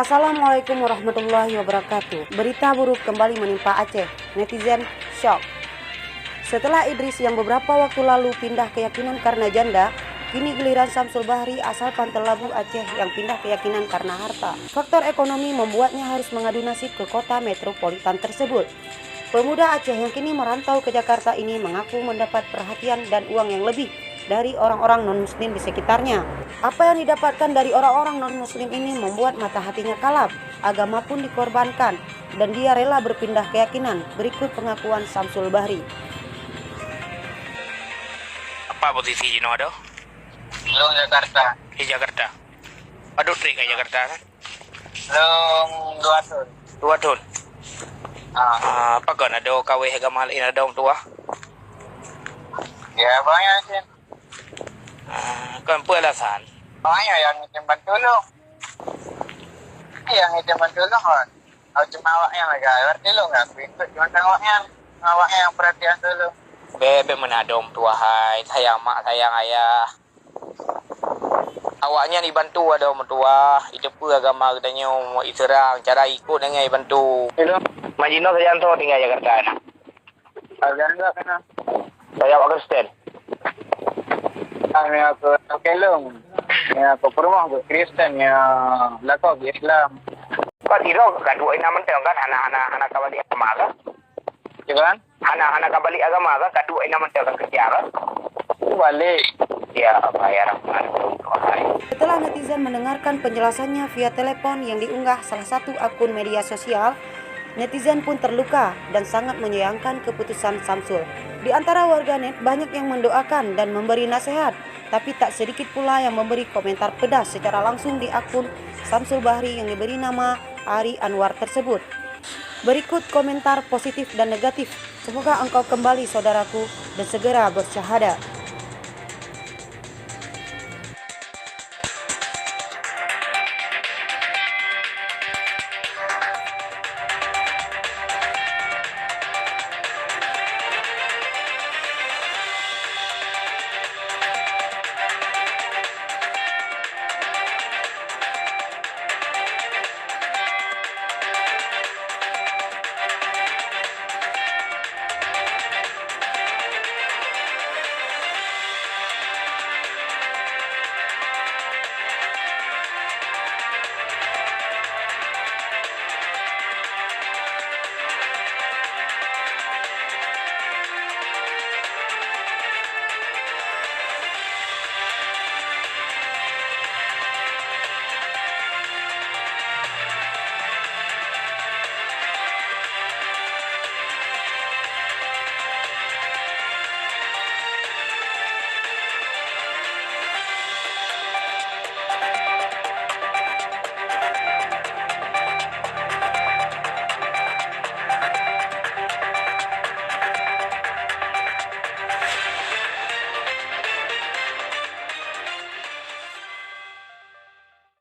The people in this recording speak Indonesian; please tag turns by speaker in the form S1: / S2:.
S1: Assalamualaikum warahmatullahi wabarakatuh. Berita buruk kembali menimpa Aceh. Netizen shock. Setelah Idris yang beberapa waktu lalu pindah keyakinan karena janda, kini giliran Samsul Bahri asal Pantel Labu Aceh yang pindah keyakinan karena harta. Faktor ekonomi membuatnya harus mengadu nasib ke kota metropolitan tersebut. Pemuda Aceh yang kini merantau ke Jakarta ini mengaku mendapat perhatian dan uang yang lebih dari orang-orang non-muslim di sekitarnya. Apa yang didapatkan dari orang-orang non-muslim ini membuat mata hatinya kalap. Agama pun dikorbankan dan dia rela berpindah keyakinan. Berikut pengakuan Samsul Bahri.
S2: Apa posisi Jino ada?
S3: Long Jakarta.
S2: Di Jakarta. Aduh, trik ke Jakarta kan?
S3: Long 2 tahun.
S2: 2 tahun. Apa kan ada kawin agama lain ada orang tua?
S3: Ya banyak sih.
S2: Kan apa alasan?
S3: Banyak yang simpan dulu. Yang simpan dulu kan. Aku cuma awaknya lagi. Berarti lo nggak ikut cuma awaknya yang perhatian dulu.
S2: Bebe mana ada orang tua hai. Sayang mak, sayang ayah. Awaknya dibantu ada orang tua. Itu pun agama katanya mau Islam. Cara ikut dengan dibantu.
S3: Itu
S2: Majino Sajanto tinggal Jakarta.
S3: agak enggak kena.
S2: Saya Pak Kristen.
S3: Kami aku kelong. Ya aku rumah aku Kristen ya lakau Islam.
S2: Kau tidak kedua ini mentang kan anak-anak kabali agama kan?
S3: Ya kan?
S2: Anak-anak kabali agama kan kedua ini mentang kan kerja kan?
S3: Balik.
S2: Ya apa ya Rahman.
S1: Setelah netizen mendengarkan penjelasannya via telepon yang diunggah salah satu akun media sosial, netizen pun terluka dan sangat menyayangkan keputusan Samsul. Di antara warganet banyak yang mendoakan dan memberi nasihat, tapi tak sedikit pula yang memberi komentar pedas secara langsung di akun Samsul Bahri yang diberi nama Ari Anwar tersebut. Berikut komentar positif dan negatif. Semoga engkau kembali saudaraku dan segera bersyahadat.